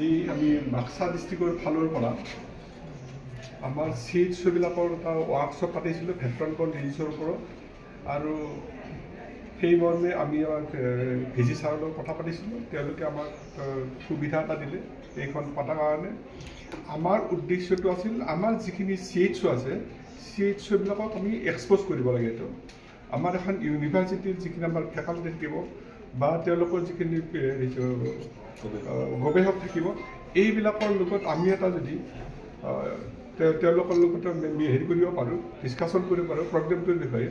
আজি আমি বাক্সা ডিষ্ট্ৰিক্টৰ ফালৰ পৰা আমাৰ চিএইচঅ'বিলাকৰ এটা ৱৰ্কশ্বপ পাতিছিলোঁ ভেক্টৰকন ডিজিজৰ ওপৰত আৰু সেই মৰ্মে আমি ভিজি ছাৰৰ লগত কথা পাতিছিলোঁ তেওঁলোকে আমাক সুবিধা এটা দিলে এইখন পতাৰ কাৰণে আমাৰ উদ্দেশ্যটো আছিল আমাৰ যিখিনি চিএইচঅ' আছে চিএইচঅ'বিলাকক আমি এক্সপ'জ কৰিব লাগে এইটো আমাৰ এখন ইউনিভাৰ্চিটিৰ যিখিনি আমাৰ ফেকাল্টি থাকিব বা তেওঁলোকৰ যিখিনি গৱেষক থাকিব এইবিলাকৰ লগত আমি এটা যদি তেওঁলোকৰ লগত হেৰি কৰিব পাৰোঁ ডিছকাশ্যন কৰিব পাৰোঁ প্ৰগ্ৰেমটোৰ বিষয়ে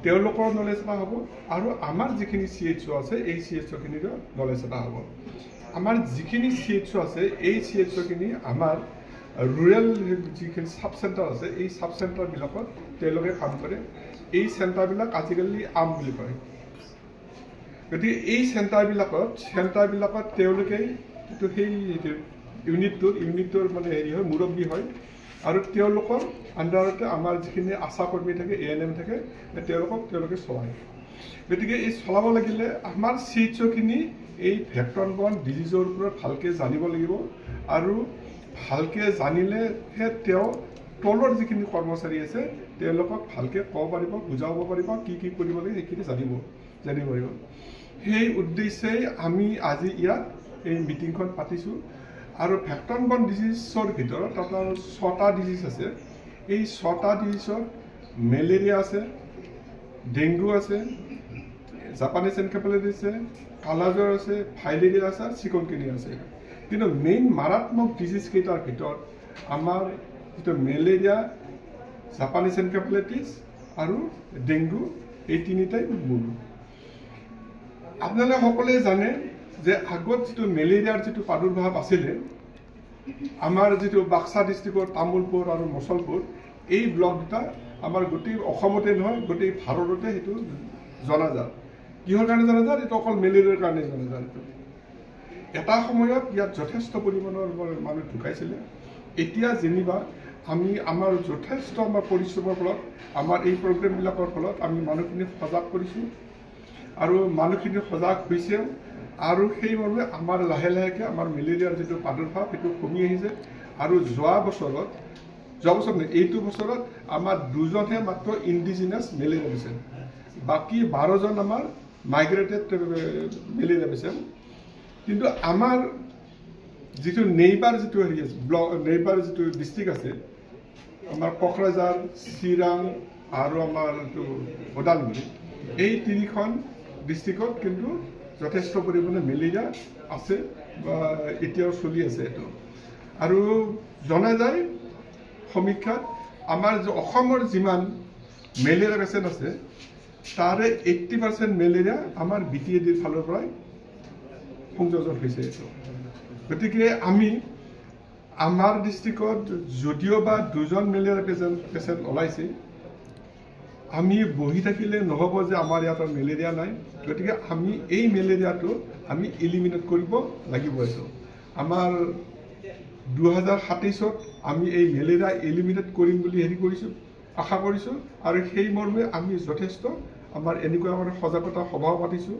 তেওঁলোকৰ নলেজ এটা হ'ব আৰু আমাৰ যিখিনি চিএইচঅ' আছে এই চিএইচঅ'খিনিৰো নলেজ এটা হ'ব আমাৰ যিখিনি চিএইচঅ' আছে এই চিএইচঅ'খিনি আমাৰ ৰুৰেল যিখিনি চাব চেণ্টাৰ আছে এই চাব চেণ্টাৰবিলাকত তেওঁলোকে কাম কৰে এই চেণ্টাৰবিলাক আজিকালি আম বুলি কয় গতিকে এই চেণ্টাৰবিলাকত তেওঁলোকে সেই ইউনিটটোৰ মানে হেৰি হয় মুৰব্বী হয় আৰু তেওঁলোকৰ আণ্ডাৰতে আমাৰ যিখিনি আশা কৰ্মী থাকে ANM থাকে তেওঁলোকে চলায় গতিকে এই চলাব লাগিলে আমাৰ চিএইচঅ'খিনি এই ভেক্টৰকন ডিজিজৰ ওপৰত ভালকৈ জানিব লাগিব আৰু ভালকৈ জানিলেহে তেওঁ তলৰ যিখিনি কৰ্মচাৰী আছে তেওঁলোকক ভালকৈ ক'ব পাৰিব বুজাব পাৰিব কি কৰিব লাগে সেইখিনি জানিব পাৰিব সেই উদ্দেশ্যেই আমি আজি ইয়াত এই মিটিংখন পাতিছোঁ আৰু ভেক্টৰকন ডিজিজৰ ভিতৰত আপোনাৰ 6টা ডিজিজ আছে এই 6টা ডিজিজত মেলেৰিয়া আছে ডেংগু আছে জাপানিজ এনকেফেলাইটিছ আছে কালাজ্বৰ আছে ফাইলেৰিয়া আছে আৰু চিকনগুনিয়া আছে কিন্তু মেইন মাৰাত্মক ডিজিজ কেইটাৰ ভিতৰত আমাৰ যিটো মেলেৰিয়া জাপানিজ এনকেফেলাইটিছ আৰু ডেংগু এই তিনিটাই মূল আপোনালোকে সকলোৱে জানে যে আগত যিটো মেলেৰিয়াৰ যিটো প্ৰাদুৰ্ভাৱ আছিলে আমাৰ যিটো বাক্সা ডিষ্ট্ৰিক্টৰ তামোলপুৰ আৰু মচলপুৰ এই ব্লক দুটা আমাৰ গোটেই অসমতে নহয় গোটেই ভাৰততে সেইটো জনাজাত কিহৰ কাৰণে জনাজাত এইটো অকল মেলেৰিয়াৰ কাৰণে জনাজাত এটা সময়ত ইয়াত যথেষ্ট পৰিমাণৰ মানুহ ঢুকাইছিলে এতিয়া যেনিবা আমি আমাৰ যথেষ্ট আমাৰ পৰিশ্ৰমৰ ফলত আমাৰ এই প্ৰগ্ৰেমবিলাকৰ ফলত আমি মানুহখিনি সজাগ কৰিছোঁ আৰু মানুহখিনি সজাগ হৈছেও আৰু সেই মৰ্মে আমাৰ লাহে লাহেকৈ আমাৰ মেলেৰিয়াৰ যিটো প্ৰাদুৰ্ভাৱ সেইটো কমি আহিছে আৰু যোৱা বছৰ নহয় এইটো বছৰত আমাৰ 2জনহে মাত্ৰ ইণ্ডিজিনাছ মেলেৰিয়া পেচেণ্ট বাকী 12জন আমাৰ মাইগ্ৰেটেড মেলেৰিয়া পেচেণ্ট কিন্তু আমাৰ যিটো নেইবাৰ যিটো হেৰি আছে নেইবাৰ যিটো ডিষ্ট্ৰিক্ট আছে আমাৰ কোকৰাঝাৰ চিৰাং আৰু আমাৰ এইটো ওদালগুৰি এই 3খন ডিষ্ট্ৰিক্টত কিন্তু যথেষ্ট পৰিমাণে মেলেৰিয়া আছে বা এতিয়াও চলি আছে এইটো আৰু জনা যায় সমীক্ষাত আমাৰ অসমৰ যিমান মেলেৰিয়া পেচেণ্ট আছে তাৰে 80% মেলেৰিয়া আমাৰ BTADৰ ফালৰ পৰাই সংযোজন হৈছে এইটো গতিকে আমি আমাৰ ডিষ্ট্ৰিক্টত যদিও বা 2জন মেলেৰিয়া পেচেণ্ট ওলাইছে আমি বহি থাকিলে নহ'ব যে আমাৰ ইয়াত মেলেৰিয়া নাই গতিকে আমি এই মেলেৰিয়াটো আমি এলিমিনেট কৰিব লাগিব এইটো আমাৰ 2027ত আমি এই মেলেৰিয়া এলিমিনেট কৰিম বুলি আশা কৰিছোঁ আৰু সেই মৰ্মে আমি যথেষ্ট আমাৰ এনেকুৱা সজাগতা সভাও পাতিছোঁ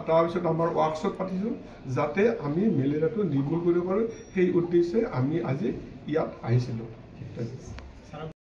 তাৰপিছত আমাৰ ৱৰ্কশ্বপ পাতিছোঁ যাতে আমি মেলেৰিয়াটো নিৰ্মূল কৰিব পাৰোঁ সেই উদ্দেশ্যে আমি আজি ইয়াত আহিছিলোঁ